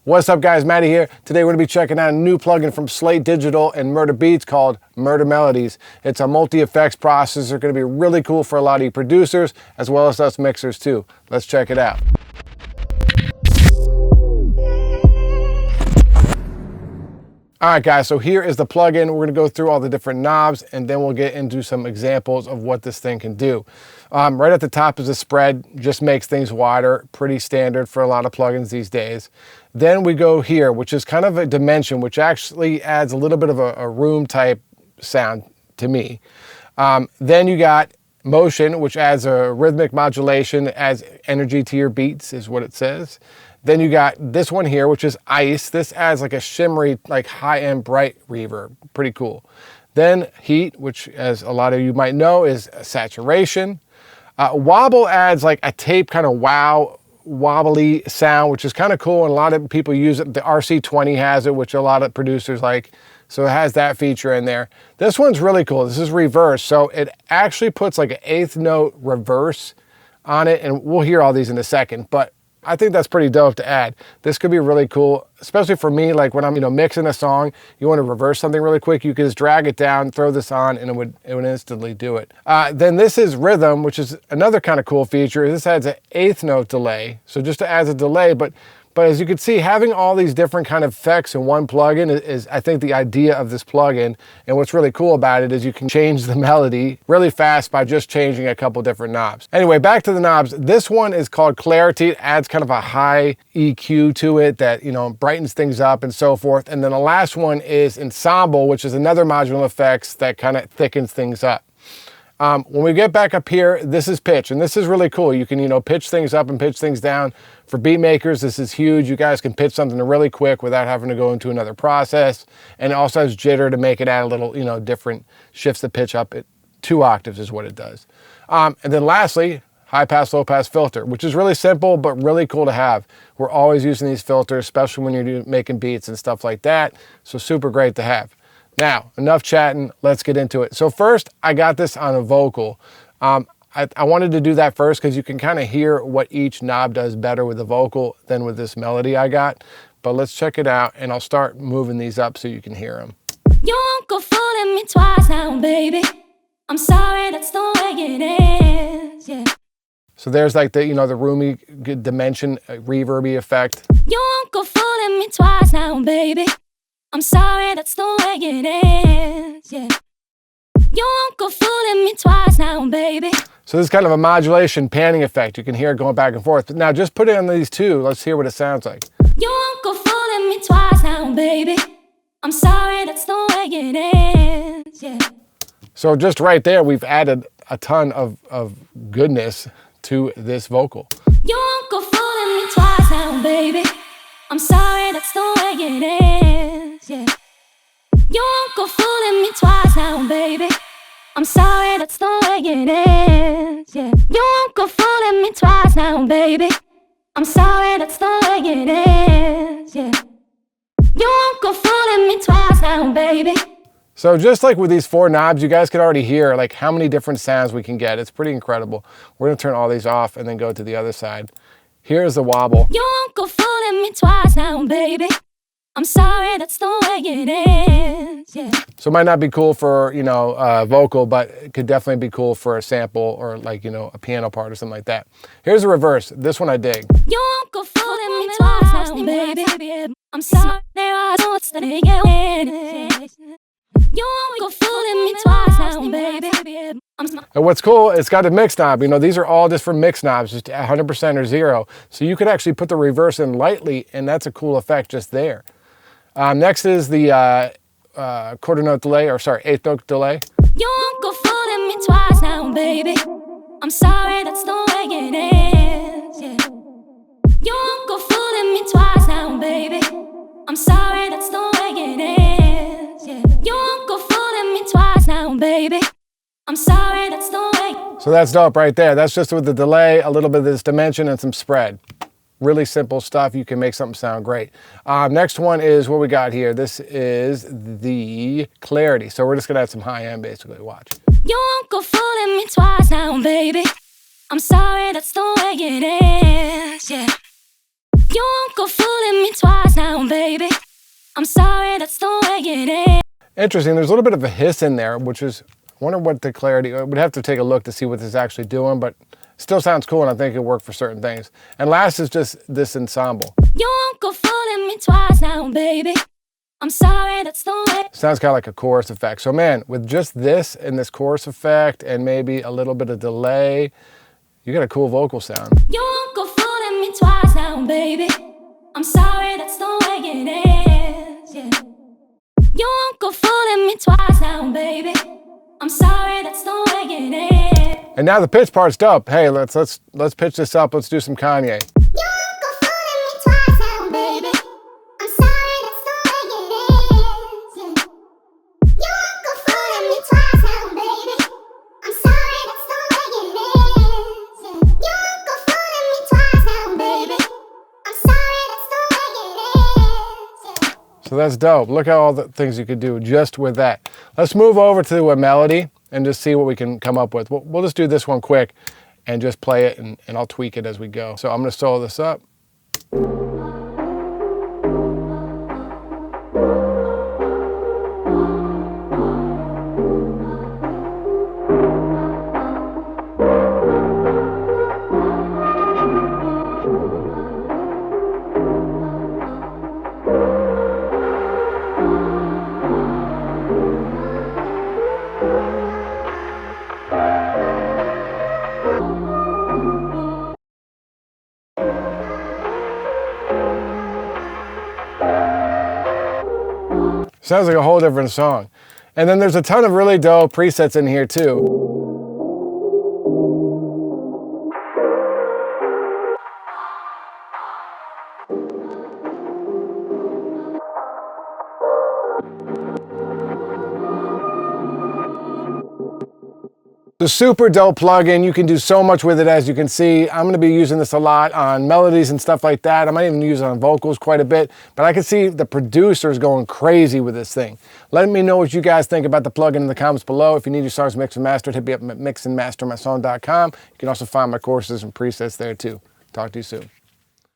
What's up guys, Matty here. Today we're going to be checking out a new plugin from Slate Digital and Murda Beats called Murda Melodies. It's a multi-effects processor, going to be really cool for a lot of you producers as well as us mixers too. Let's check it out. Alright guys, so here is the plugin. We're going to go through all the different knobs and then we'll get into some examples of what this thing can do. Right at the top is a spread, just makes things wider, pretty standard for a lot of plugins these days. Then we go here, which is kind of a dimension, which actually adds a little bit of a room type sound to me. Then you got motion, which adds a rhythmic modulation, adds energy to your beats, is what it says. Then you got this one here, which is ice. This adds like a shimmery, like high-end bright reverb. Pretty cool. Then heat, which as a lot of you might know is saturation. Wobble adds like a tape kind of wobbly sound, which is kind of cool, and a lot of people use it. The RC20 has it, which a lot of producers like, so it has that feature in there. This one's really cool. This is reverse, so it actually puts like an eighth note reverse on it, and we'll hear all these in a second, but I think that's pretty dope to add. This could be really cool, especially for me, like when I'm mixing a song, you want to reverse something really quick, you can just drag it down, throw this on, and it would instantly do it. Then this is rhythm, which is another kind of cool feature. This adds an eighth note delay, so just adds a delay, but as you can see, having all these different kind of effects in one plugin is I think the idea of this plugin. And what's really cool about it is you can change the melody really fast by just changing a couple different knobs. Anyway, back to the knobs. This one is called Clarity. It adds kind of a high EQ to it that, brightens things up and so forth. And then the last one is Ensemble, which is another modular effects that kind of thickens things up. When we get back up here, this is pitch, and this is really cool. You can, pitch things up and pitch things down. For beat makers, this is huge. You guys can pitch something really quick without having to go into another process. And it also has jitter to make it add a little, different, shifts the pitch up at 2 octaves is what it does. And then lastly, high pass, low pass filter, which is really simple, but really cool to have. We're always using these filters, especially when you're making beats and stuff like that. So super great to have. Now, enough chatting, let's get into it. So first, I got this on a vocal. I wanted to do that first because you can kind of hear what each knob does better with the vocal than with this melody I got. But let's check it out, and I'll start moving these up so you can hear them. You won't go fooling me twice now, baby. I'm sorry, that's the way it is, yeah. So there's like the, the roomy good dimension, reverby effect. You won't go fooling me twice now, baby. I'm sorry, that's the way it is, yeah. You won't go fooling me twice now, baby. So this is kind of a modulation panning effect. You can hear it going back and forth. Now just put it on these two. Let's hear what it sounds like. You won't go fooling me twice now, baby. I'm sorry, that's the way it is, yeah. So just right there, we've added a ton of goodness to this vocal. You won't go fooling me twice now, baby. I'm sorry, that's the way it is, yeah. You won't go fooling me twice now, baby. I'm sorry, that's the way it is, yeah. You won't go fooling me twice now, baby. I'm sorry, that's the way it is, yeah. You won't go fooling me twice now, baby. So just like with these 4 knobs, you guys could already hear like how many different sounds we can get. It's pretty incredible. We're gonna turn all these off and then go to the other side. Here's the wobble. You won't go fooling me twice now, baby. I'm sorry, that's the way it is, yeah. So it might not be cool for, vocal, but it could definitely be cool for a sample or like, a piano part or something like that. Here's the reverse. This one I dig. You won't go fooling me twice now, baby. I'm sorry, what's the nigga? You won't go fooling me twice now, baby. And what's cool, it's got a mix knob. These are all just for mix knobs, just 100% or 0. So you could actually put the reverse in lightly, and that's a cool effect just there. Next is the quarter note delay, or sorry, eighth note delay. You won't go fooling me twice now, baby. I'm sorry, that's the way it is, yeah. You won't go fooling me twice now, baby. I'm sorry, that's the way it is, yeah. You won't go fooling me twice now, baby. I'm sorry, that's the way. So that's dope right there. That's just with the delay, a little bit of this dimension, and some spread. Really simple stuff. You can make something sound great. Next one is what we got here. This is the Clarity. So we're just gonna add some high end basically. Watch. You won't go fooling me twice now, baby. I'm sorry, that's the way it is, yeah. You won't go fooling me twice now. I'm sorry, that's the way it is. Interesting, there's a little bit of a hiss in there, which is, I wonder what the clarity, I would have to take a look to see what this is actually doing, but still sounds cool and I think it'll work for certain things. And last is just this ensemble. You won't go fooling me twice now, baby. I'm sorry, that's the way. Sounds kind of like a chorus effect. So man, with just this and this chorus effect and maybe a little bit of delay, you got a cool vocal sound. You won't go fooling me twice now, baby. I'm sorry, that's the way it is, yeah. You won't go fooling me twice now, baby. I'm sorry, that's the way it is. And now the pitch part's dope. Hey, let's pitch this up. Let's do some Kanye. You won't go fooling me twice now, baby. I'm sorry, that's the way it is, yeah. You won't go fooling me twice now, baby. I'm sorry, that's the way it is, yeah. You won't go fooling me twice now, baby. I'm sorry, that's the way it is, yeah. So that's dope. Look at all the things you could do just with that. Let's move over to a melody and just see what we can come up with. We'll just do this one quick and just play it and I'll tweak it as we go. So I'm gonna solo this up. Sounds like a whole different song. And then there's a ton of really dope presets in here too. The super dope plugin, you can do so much with it as you can see. I'm gonna be using this a lot on melodies and stuff like that. I might even use it on vocals quite a bit, but I can see the producers going crazy with this thing. Let me know what you guys think about the plugin in the comments below. If you need your songs mixed and mastered, hit me up at mixandmastermysong.com. You can also find my courses and presets there too. Talk to you soon.